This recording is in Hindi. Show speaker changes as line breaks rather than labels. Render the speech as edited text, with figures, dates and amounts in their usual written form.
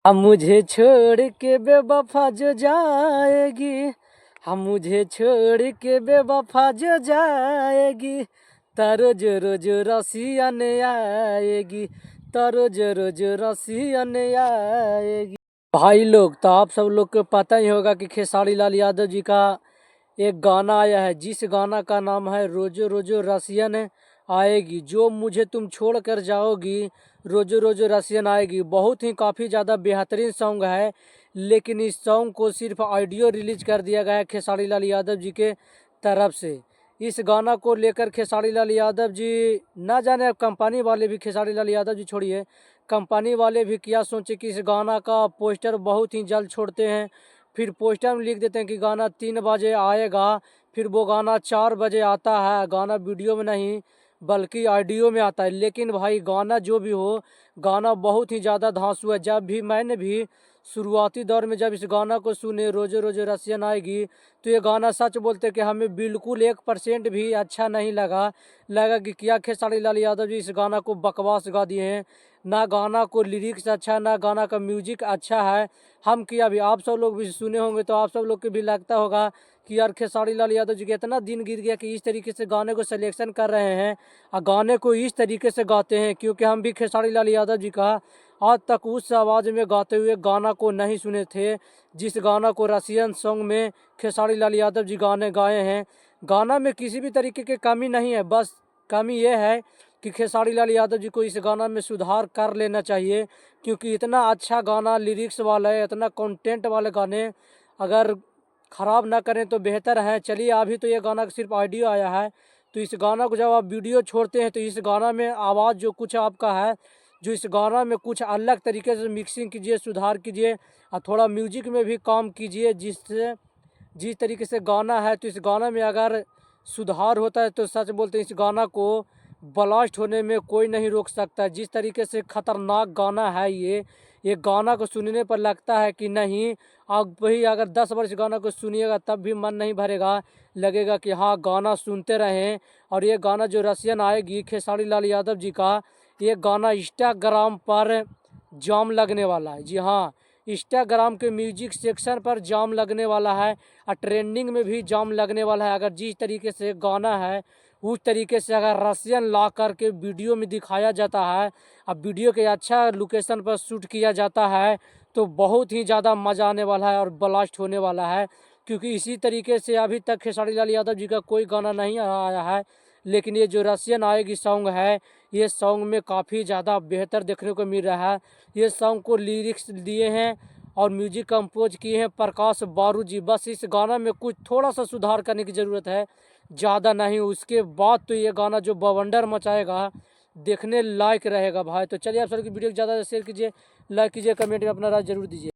हम मुझे छोड़ के बेवफा जो जाएगी, हम मुझे छोड़ के बेवफा जो जाएगी, रोज रोज रसियन आएगी, रोज रोज रसियन आएगी। भाई लोग, तो आप सब लोग को पता ही होगा कि खेसारी लाल यादव जी का एक गाना आया है, जिस गाना का नाम है रोजो रोजो रसियन आएगी। जो मुझे तुम छोड़ कर जाओगी, रोजो रोजो रसियन आएगी। बहुत ही काफ़ी ज़्यादा बेहतरीन सॉन्ग है, लेकिन इस सॉन्ग को सिर्फ ऑडियो रिलीज कर दिया गया है खेसारी लाल यादव जी के तरफ से। इस गाना को लेकर खेसारी लाल यादव जी, ना जाने कंपनी वाले भी, खेसारी लाल यादव जी छोड़िए, कंपनी वाले भी क्या सोचे कि इस गाना का पोस्टर बहुत ही जल्द छोड़ते हैं, फिर पोस्टर में लिख देते हैं कि गाना 3 बजे आएगा, फिर वो गाना 4 बजे आता है। गाना वीडियो में नहीं बल्कि ऑडियो में आता है। लेकिन भाई गाना जो भी हो, गाना बहुत ही ज़्यादा धांसू है। जब भी मैंने भी शुरुआती दौर में जब इस गाना को सुने, रोजो रोजो रसियन आएगी, तो ये गाना सच बोलते कि हमें बिल्कुल 1% भी अच्छा नहीं लगा कि क्या खेसारी लाल यादव जी इस गाना को बकवास गा दिए हैं। ना गाना को लिरिक्स अच्छा, ना गाना का म्यूजिक अच्छा है। हम किया भी, आप सब लोग भी सुने होंगे तो आप सब लोग को भी लगता होगा कि यार खेसारी लाल यादव जी के इतना दिन गिर गया कि इस तरीके से गाने को सिलेक्शन कर रहे हैं और गाने को इस तरीके से गाते हैं। क्योंकि हम भी खेसारी लाल यादव जी का आज तक उस आवाज़ में गाते हुए गाना को नहीं सुने थे, जिस गाना को रसियन सॉन्ग में खेसारी लाल यादव जी गाने गाए हैं। गाना में किसी भी तरीके की कमी नहीं है, बस कमी यह है कि खेसारी लाल यादव जी को इस गाना में सुधार कर लेना चाहिए। क्योंकि इतना अच्छा गाना लिरिक्स वाला है, इतना कंटेंट वाले गाने अगर ख़राब ना करें तो बेहतर है। चलिए, अभी तो ये गाना सिर्फ ऑडियो आया है, तो इस गाना को जब आप वीडियो छोड़ते हैं तो इस गाना में आवाज़ जो कुछ आपका है, जो इस गाना में कुछ अलग तरीके से मिक्सिंग कीजिए, सुधार कीजिए और थोड़ा म्यूजिक में भी काम कीजिए, जिससे जिस तरीके से गाना है, तो इस गाना में अगर सुधार होता है तो सच बोलते हैं इस गाना को ब्लास्ट होने में कोई नहीं रोक सकता। जिस तरीके से खतरनाक गाना है ये गाना को सुनने पर लगता है कि नहीं, आप वही अगर 10 बार इस गाना को सुनिएगा तब भी मन नहीं भरेगा, लगेगा कि हाँ गाना सुनते रहें। और ये गाना जो रसियन आएगी खेसारी लाल यादव जी का, ये गाना इंस्टाग्राम पर जाम लगने वाला है। जी हाँ, इंस्टाग्राम के म्यूजिक सेक्शन पर जाम लगने वाला है और ट्रेंडिंग में भी जाम लगने वाला है। अगर जिस तरीके से गाना है उस तरीके से अगर रसियन ला करके वीडियो में दिखाया जाता है, अब वीडियो के अच्छा लोकेशन पर शूट किया जाता है, तो बहुत ही ज़्यादा मज़ा आने वाला है और ब्लास्ट होने वाला है। क्योंकि इसी तरीके से अभी तक खेसारी लाल यादव जी का कोई गाना नहीं आया है, लेकिन ये जो रसियन आएगी सॉन्ग है, ये सॉन्ग में काफ़ी ज़्यादा बेहतर देखने को मिल रहा है। ये सॉन्ग को लिरिक्स दिए हैं और म्यूजिक कंपोज किए हैं प्रकाश बारू जी। बस इस गाना में कुछ थोड़ा सा सुधार करने की ज़रूरत है, ज़्यादा नहीं। उसके बाद तो ये गाना जो बवंडर मचाएगा, देखने लायक रहेगा भाई। तो चलिए, आप सबकी वीडियो को ज़्यादा शेयर कीजिए, लाइक कीजिए, कमेंट में अपना राय जरूर दीजिए।